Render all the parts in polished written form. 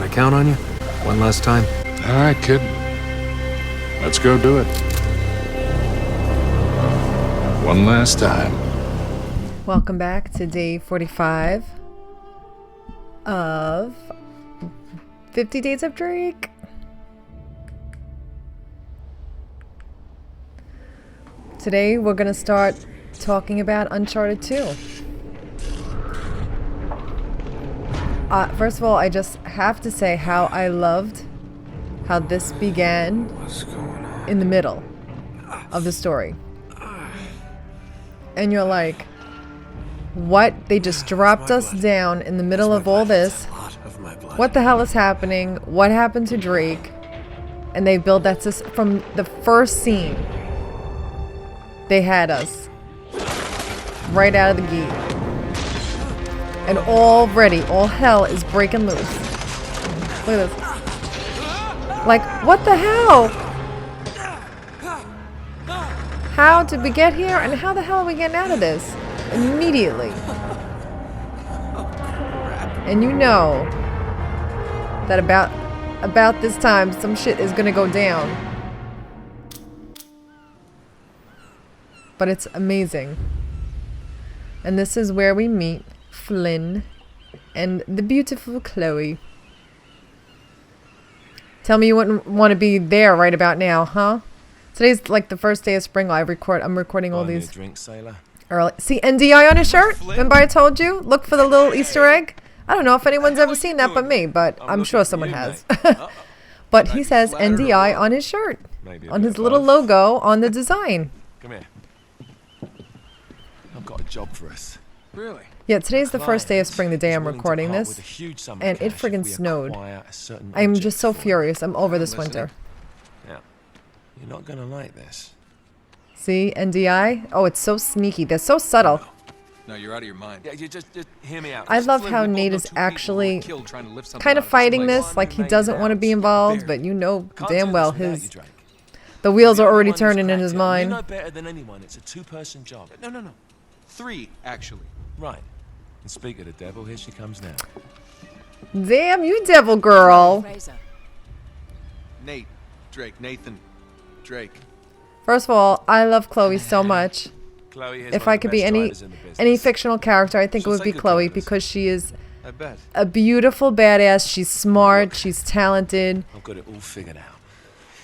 count on you? One last time? All right, kid. Let's go do it. One last time. Welcome back to day 45 of 50 Days of Drake. Today we're going to start talking about Uncharted 2. First of all, I just have to say how I loved how this began in the middle of the story. And you're like, what? They just dropped us down in the middle of all this. What the hell is happening? What happened to Drake? And they built that from the first scene. They had us right out of the gate. And already, all hell is breaking loose. Look at this. Like, what the hell? How did we get here? And how the hell are we getting out of this? Immediately. And you know that about this time, some shit is gonna go down. But it's amazing. And this is where we meet Flynn and the beautiful Chloe. Tell me you wouldn't want to be there right about now, huh? Today's like the first day of spring. I'm recording all these early. See NDI on his shirt? Remember I told you? Look for the little Easter egg. I don't know if anyone's ever seen that but me, but I'm sure someone has. But he says NDI on his shirt. On his little logo on the design. Come here. I've got a job for us. Really? Yeah, today's the first day of spring, the day I'm recording this, and it friggin' snowed. I'm just so furious. I'm over this winter. Yeah. You're not gonna like this. See, NDI? Oh, it's so sneaky. They're so subtle. No, you're out of your mind. Yeah, you just hear me out. I love how Nate is actually kind of fighting this, like he doesn't want to be involved, but you know damn well the wheels are already turning in his mind. You know better than anyone. It's a two-person job. No. 3, actually. Right. And speak of the devil, here she comes now. Damn, you devil girl. Nate, Drake, Nathan, Drake. First of all, I love Chloe so much. Chloe is If I could be any fictional character, I think it would be Chloe because she is a beautiful badass. She's smart. She's talented. I've got it all figured out.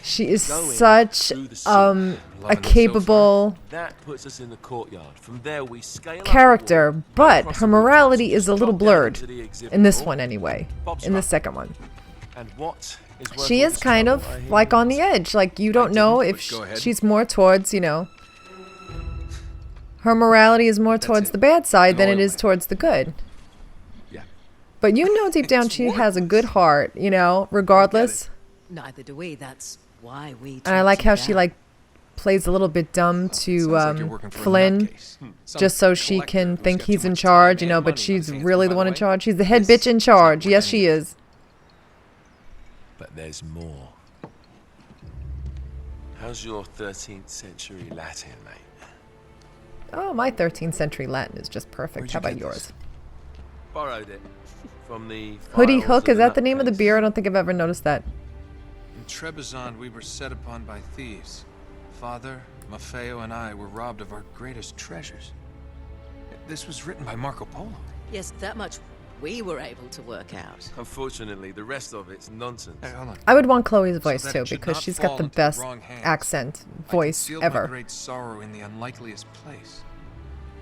She is such a capable That puts us in the courtyard. From there we scale character, but her morality is a little blurred in this one anyway. In the second one, And what is she is kind of like on the edge. Like you don't know if she's more towards, you know, her morality is more towards the bad side than it is towards the good. Yeah. But you know deep down she has a good heart, you know, regardless. Neither do we. That's why we. And I like how she like plays a little bit dumb to Flynn, just so she can think he's in charge, you know, but she's really the one in charge. She's the head bitch in charge. Yes, she is. But there's more. How's your 13th century Latin, mate? Oh, my 13th century Latin is just perfect. How about yours? Borrowed it from the Hoodie Hook, is that the name of the beer? I don't think I've ever noticed that. In Trebizond, we were set upon by thieves. Father, Maffeo, and I were robbed of our greatest treasures. This was written by Marco Polo. Yes, that much we were able to work out. Unfortunately, the rest of it's nonsense. Hey, hold on. I would want Chloe's voice that too it should because not she's got fall the into best wrong hands, accent I voice concealed my ever. great sorrow in the unlikeliest place.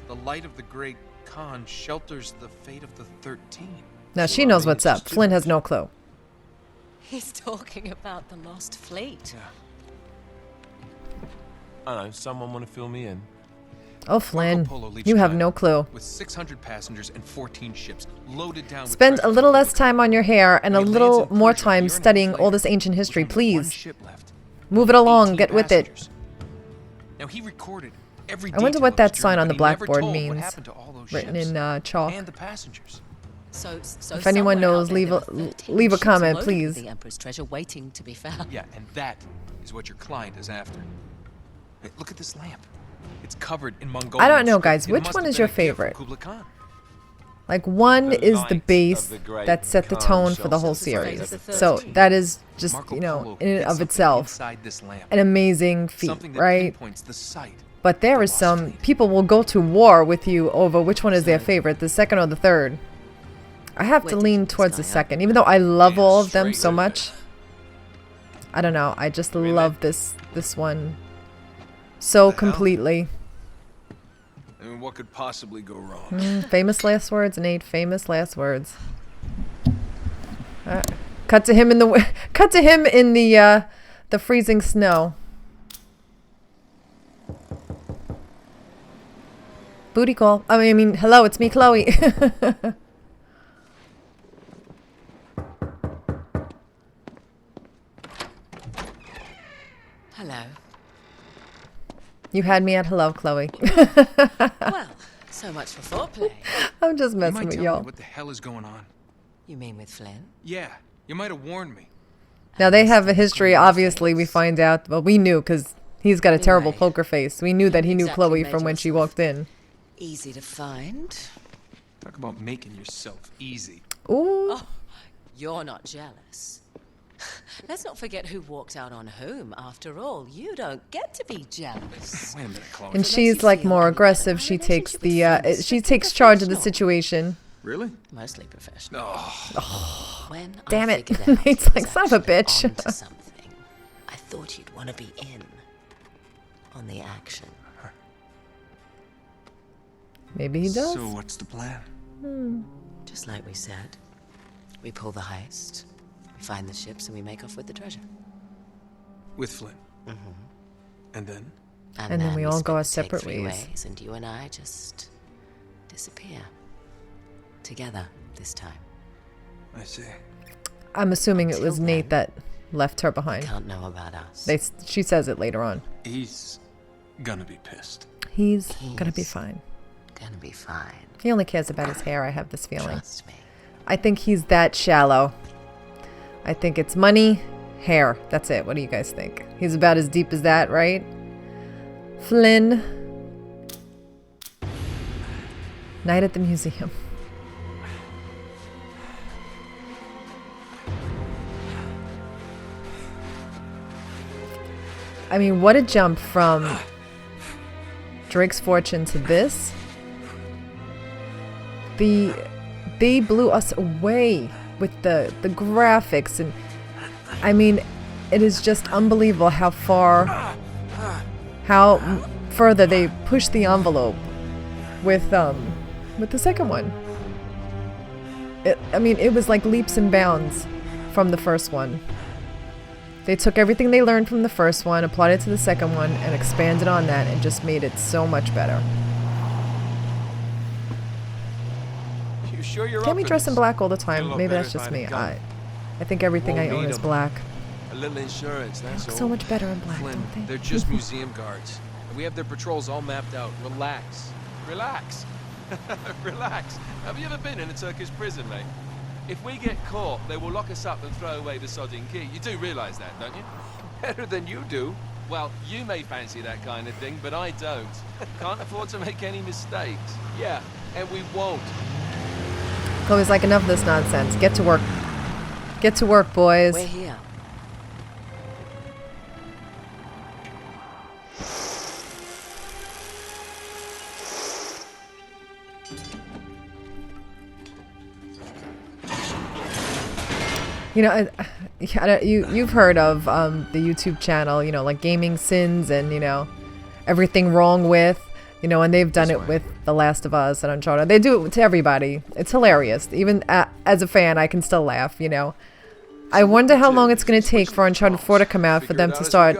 The light of the great Khan shelters the fate of the 13. Now she knows what's up. Flynn has no clue. He's talking about the lost fleet. Yeah. I don't know, someone want to fill me in? Oh, Flynn, Polo leaves you have China no clue. With 600 passengers and 14 ships loaded down with Spend a treasure. little less time on your hair and a When he little lands in more Persia a time year and a half studying all later, this ancient history, with only one please. ship left, Move it along, 18 get with it. passengers. Now he recorded every I wonder detail what of that his sign journey, on the but he never blackboard told what means, happened to all those written ships in chalk. and the passengers. So If anyone somewhere out knows, there leave there a- were 13 leave a ships comment, loaded with please. The Emperor's treasure waiting to be found. Yeah, and that is what your client is after. Hey, look at this lamp. It's covered in Mongolian I don't know, script. guys. It Which must one have is been your a gift from favorite? Kublai Khan. Like, 1 The is the light base of the great that set the Khan tone for the shall whole set the stage series. of the So 13. that is just, Marco you know, Polo in and hid of something itself, inside this lamp. an amazing feat, Something that right? pinpoints the site. But there The is lost some fleet. people will go to war with you over which one is their favorite, the second or the third. I have to Where did lean you pick towards the this guy up? second, even though I love all of them straight so with much. I don't know. I just Really? love this one so What the hell? completely. I mean, what could possibly go wrong? Famous last words, Nate. Famous last words. Cut to him in the cut to him in the freezing snow. Booty call. I mean, hello, it's me, Chloe. Hello. You had me at hello, Chloe. Well, so much for foreplay. I'm just You messing might with tell y'all. me what the hell is going on? You mean with Flynn? Yeah, you might have warned me. Now they have a history. Obviously, we find out. Well, we knew because he's got a terrible Anyway, poker face. We knew that he knew exactly Chloe made from when she yourself walked in. Easy to find. Talk about making yourself easy. Ooh. You're not jealous. Let's not forget who walked out on whom. After all, you don't get to be jealous. Wait a minute, Chloe. And So she's let's like see more how aggressive. our She takes relationship the with Flynn is she strictly takes charge of the professional. situation. Really? Mostly professional. Oh, When Damn I it. figured out Nate's he like, was son of a actually bitch. onto something, I thought you'd want to be in on the action. Maybe he does. so what's the plan? Just like we said, we pull the heist, we find the ships, and we make off with the treasure. With Flynn. And then? And then we all split go our the take separate 3 ways. and you and I just disappear together this time. I see. I'm assuming it Until was Nate then, that left her behind. Can't know about us. She says it later on. He's gonna be pissed. He's gonna be He's fine. Gonna be fine. He only cares about his hair. I have this feeling. Trust me. I think he's that shallow. I think it's money, hair. That's it. What do you guys think? He's about as deep as that, right? Flynn. Night at the museum. I mean, what a jump from Drake's Fortune to this. They blew us away with the graphics, and I mean, it is just unbelievable how further they pushed the envelope with the second one. I mean, it was like leaps and bounds from the first one. They took everything they learned from the first one, applied it to the second one, and expanded on that, and just made it so much better. You sure you're Can't we up for dress in this? black all the Feel a time? lot Maybe better that's if just I me. had a gun. I think everything I Won't own need is 'em. black. A little insurance, that's all. So much better in black, Flynn, don't they? they're just museum guards. And we have their patrols all mapped out. Relax. Relax. Relax. Have you ever been in a Turkish prison, mate? If we get caught, they will lock us up and throw away the sodding key. You do realise that, don't you? Better than you do. Well, you may fancy that kind of thing, but I don't. Can't afford to make any mistakes. Yeah, and we won't. Chloe's like, enough of this nonsense. Get to work. Get to work, boys. We're here. You know, you've heard of the YouTube channel, you know, like Gaming Sins and, you know, Everything Wrong With, you know, and they've done it with The Last of Us and Uncharted. They do it to everybody. It's hilarious. Even as a fan, I can still laugh, you know. I wonder how long it's going to take for Uncharted 4 to come out for them to start,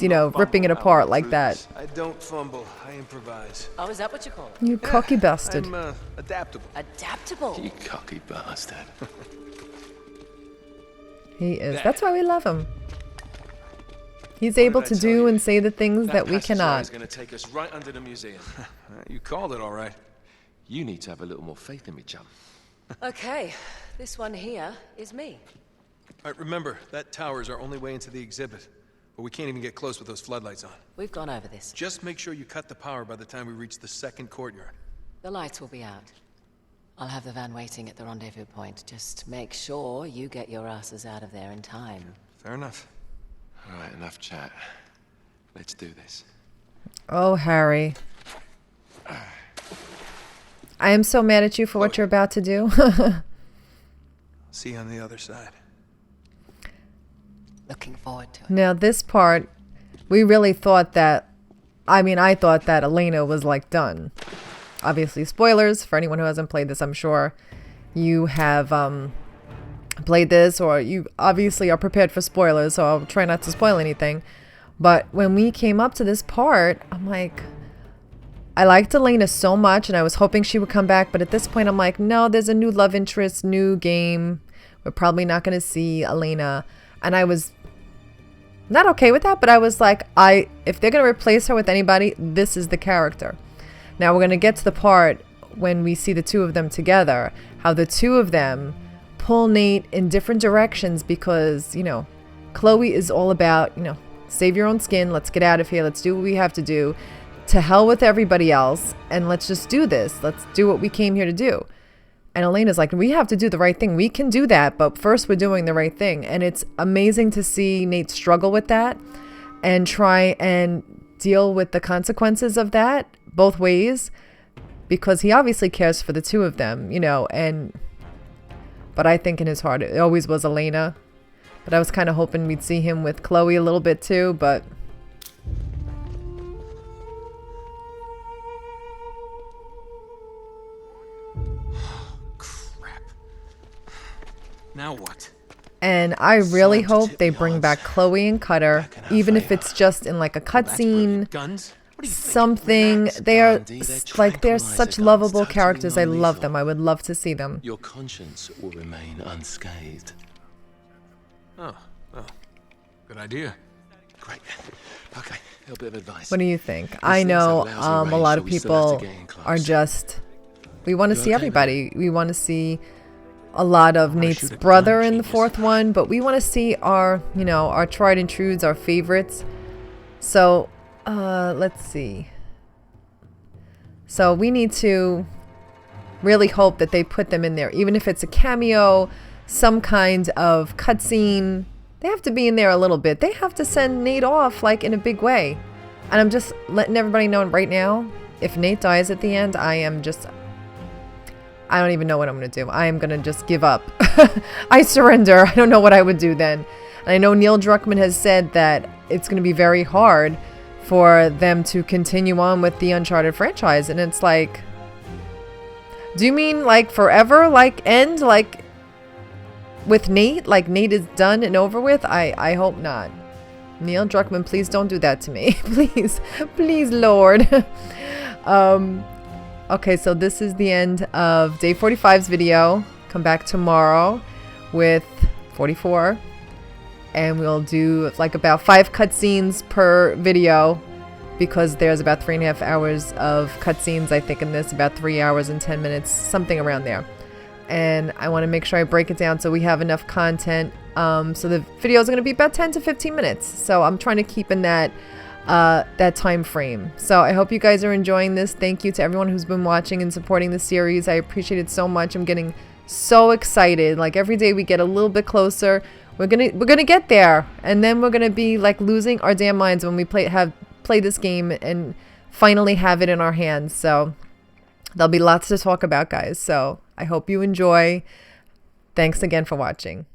you know, ripping it apart like that. I don't fumble. I improvise. Oh, is that what you call it? You cocky bastard. I'm adaptable. Adaptable. You cocky bastard. He is. That's why we love him. He's able to do and say the things that we cannot. is going to take us right under the museum. You called it all right. You need to have a little more faith in me, chum. Okay, this one here is me. All right, remember, that tower is our only way into the exhibit. But we can't even get close with those floodlights on. We've gone over this. Just make sure you cut the power by the time we reach the second courtyard. The lights will be out. I'll have the van waiting at the rendezvous point. Just make sure you get your asses out of there in time. Fair enough. All right, enough chat. Let's do this. Oh, Harry. I am so mad at you for what you're about to do. See you on the other side. Looking forward to it. Now, this part, we really thought that, I mean, I thought that Elena was like done. Obviously, spoilers for anyone who hasn't played this. I'm sure you have played this, or you obviously are prepared for spoilers, so I'll try not to spoil anything. But when we came up to this part, I'm like, I liked Elena so much, and I was hoping she would come back. But at this point, I'm like, no, there's a new love interest, new game. We're probably not going to see Elena. And I was not okay with that, but I was like, if they're going to replace her with anybody, this is the character. Now we're going to get to the part when we see the two of them together, how the two of them pull Nate in different directions because, you know, Chloe is all about, you know, save your own skin. Let's get out of here. Let's do what we have to do. To hell with everybody else. And let's just do this. Let's do what we came here to do. And Elena's like, we have to do the right thing. We can do that. But first we're doing the right thing. And it's amazing to see Nate struggle with that and try and deal with the consequences of that both ways, because he obviously cares for the two of them, you know, but I think in his heart it always was Elena. But I was kind of hoping we'd see him with Chloe a little bit too, but Crap. Now what? and I really hope they bring back Chloe and Cutter, even if it's just in like a cutscene. Guns? Something. They're such lovable characters. I love them. I would love to see them. Your conscience will remain unscathed. Oh, good idea. Great. Okay, a little bit of advice. What do you think? I know a lot of people are just, we want to see everybody. We want to see a lot of Nate's brother in the fourth one, but we want to see our, you know, our tried and trues, our favorites. So let's see. So we need to really hope that they put them in there, even if it's a cameo, some kind of cutscene. They have to be in there a little bit. They have to send Nate off like in a big way. And I'm just letting everybody know right now, if Nate dies at the end, I don't even know what I'm going to do. I am going to just give up. I surrender. I don't know what I would do then. And I know Neil Druckmann has said that it's going to be very hard for them to continue on with the Uncharted franchise. And it's like, do you mean like forever? Like end? Like with Nate? Like Nate is done and over with? I hope not. Neil Druckmann, please don't do that to me. Please. Please, Lord. Okay, so this is the end of day 45's video. Come back tomorrow with 44. And we'll do like about 5 cutscenes per video, because there's about 3.5 hours of cutscenes, I think, in this, about 3 hours and 10 minutes, something around there. And I want to make sure I break it down so we have enough content. So the video is going to be about 10 to 15 minutes. So I'm trying to keep in that time frame. So I hope you guys are enjoying this. Thank you to everyone who's been watching and supporting the series. I appreciate it so much. I'm getting so excited. Like every day we get a little bit closer. We're gonna get there, and then we're gonna be like losing our damn minds when we play this game and finally have it in our hands. So there'll be lots to talk about, guys. So I hope you enjoy. Thanks again for watching.